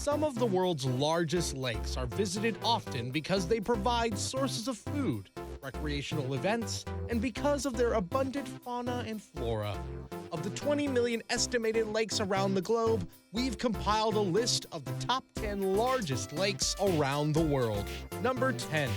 Some of the world's largest lakes are visited often because they provide sources of food, recreational events, and because of their abundant fauna and flora. Of the 20 million estimated lakes around the globe, we've compiled a list of the top 10 largest lakes around the world. Number 10.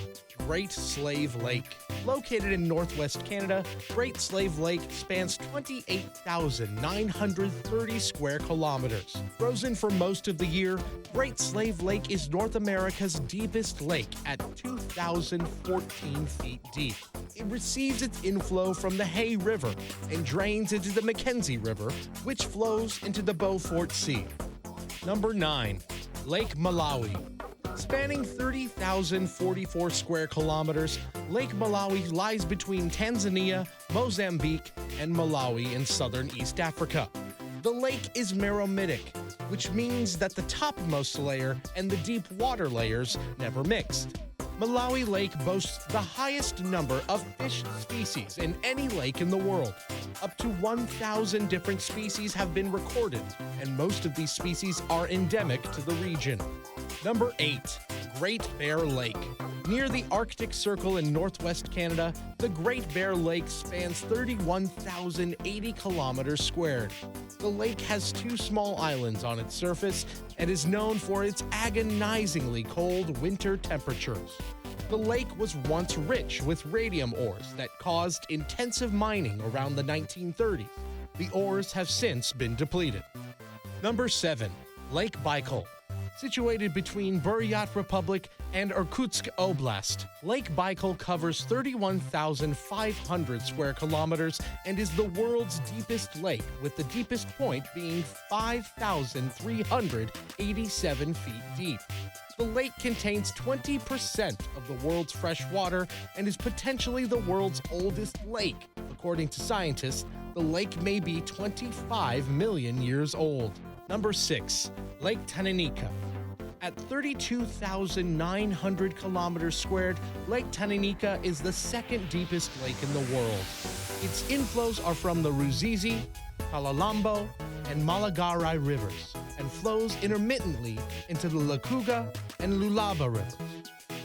Great Slave Lake. Located in northwest Canada, Great Slave Lake spans 28,930 square kilometers. Frozen for most of the year, Great Slave Lake is North America's deepest lake at 2,014 feet deep. It receives its inflow from the Hay River and drains into the Mackenzie River, which flows into the Beaufort Sea. Number 9. Lake Malawi. Spanning 30,044 square kilometers, Lake Malawi lies between Tanzania, Mozambique, and Malawi in southern East Africa. The lake is meromictic, which means that the topmost layer and the deep water layers never mixed. Malawi Lake boasts the highest number of fish species in any lake in the world. Up to 1,000 different species have been recorded, and most of these species are endemic to the region. Number 8. Great Bear Lake. Near the Arctic Circle in northwest Canada, the Great Bear Lake spans 31,080 kilometers squared. The lake has 2 small islands on its surface and is known for its agonizingly cold winter temperatures. The lake was once rich with radium ores that caused intensive mining around the 1930s. The ores have since been depleted. Number 7. Lake Baikal. Situated between Buryat Republic and Irkutsk Oblast, Lake Baikal covers 31,500 square kilometers and is the world's deepest lake, with the deepest point being 5,387 feet deep. The lake contains 20% of the world's fresh water and is potentially the world's oldest lake. According to scientists, the lake may be 25 million years old. Number 6. Lake Tanganyika. At 32,900 kilometers squared, Lake Tanganyika is the second deepest lake in the world. Its inflows are from the Ruzizi, Kalalambo, and Malagari rivers, and flows intermittently into the Lukuga and Lualaba rivers.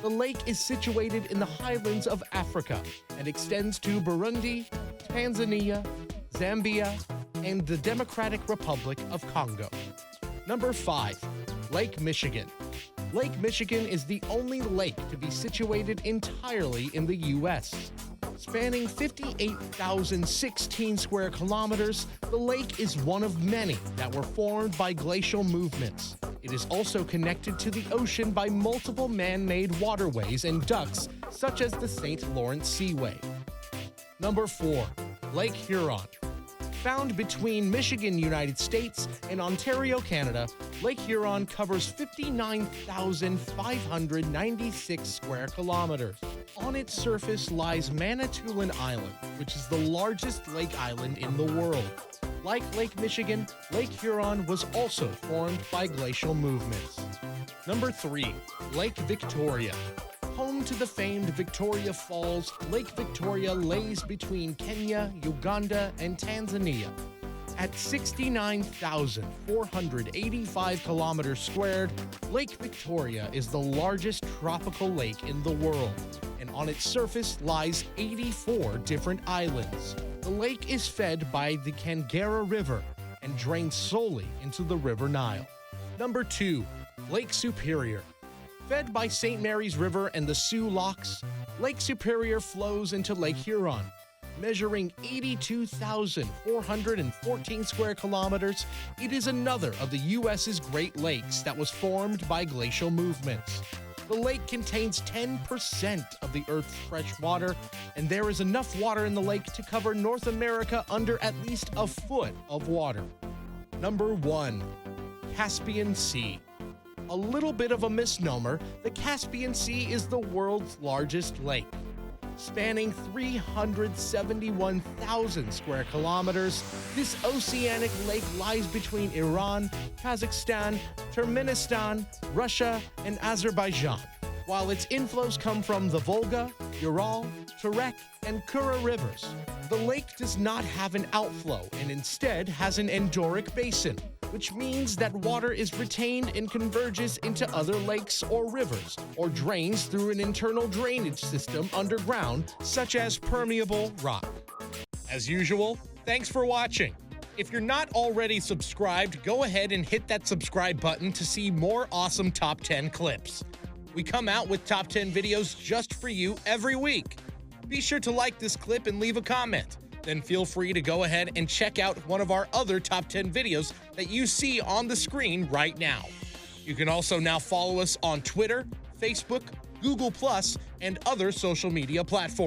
The lake is situated in the highlands of Africa and extends to Burundi, Tanzania, Zambia, and the Democratic Republic of Congo. Number 5. Lake Michigan. Lake Michigan is the only lake to be situated entirely in the U.S. Spanning 58,016 square kilometers, the lake is one of many that were formed by glacial movements. It is also connected to the ocean by multiple man-made waterways and ducts, such as the St. Lawrence Seaway. Number 4. Lake Huron. Found between Michigan, United States, and Ontario, Canada, Lake Huron covers 59,596 square kilometers. On its surface lies Manitoulin Island, which is the largest lake island in the world. Like Lake Michigan, Lake Huron was also formed by glacial movements. Number 3. Lake Victoria. Home to the famed Victoria Falls, Lake Victoria lays between Kenya, Uganda, and Tanzania. At 69,485 kilometers squared, Lake Victoria is the largest tropical lake in the world, and on its surface lies 84 different islands. The lake is fed by the Kangara River and drains solely into the River Nile. Number 2. Lake Superior. Fed by St. Mary's River and the Sioux Locks, Lake Superior flows into Lake Huron. Measuring 82,414 square kilometers, it is another of the U.S.'s Great Lakes that was formed by glacial movements. The lake contains 10% of the Earth's fresh water, and there is enough water in the lake to cover North America under at least a foot of water. Number 1. Caspian Sea. A little bit of a misnomer, the Caspian Sea is the world's largest lake. Spanning 371,000 square kilometers, this oceanic lake lies between Iran, Kazakhstan, Turkmenistan, Russia, and Azerbaijan, while its inflows come from the Volga, Ural, Terek, and Kura rivers. The lake does not have an outflow and instead has an endorheic basin, which means that water is retained and converges into other lakes or rivers, or drains through an internal drainage system underground, such as permeable rock. As usual, thanks for watching. If you're not already subscribed, go ahead and hit that subscribe button to see more awesome Top 10 clips. We come out with Top 10 videos just for you every week. Be sure to like this clip and leave a comment. Then feel free to go ahead and check out one of our other Top 10 videos that you see on the screen right now. You can also now follow us on Twitter, Facebook, Google+, and other social media platforms.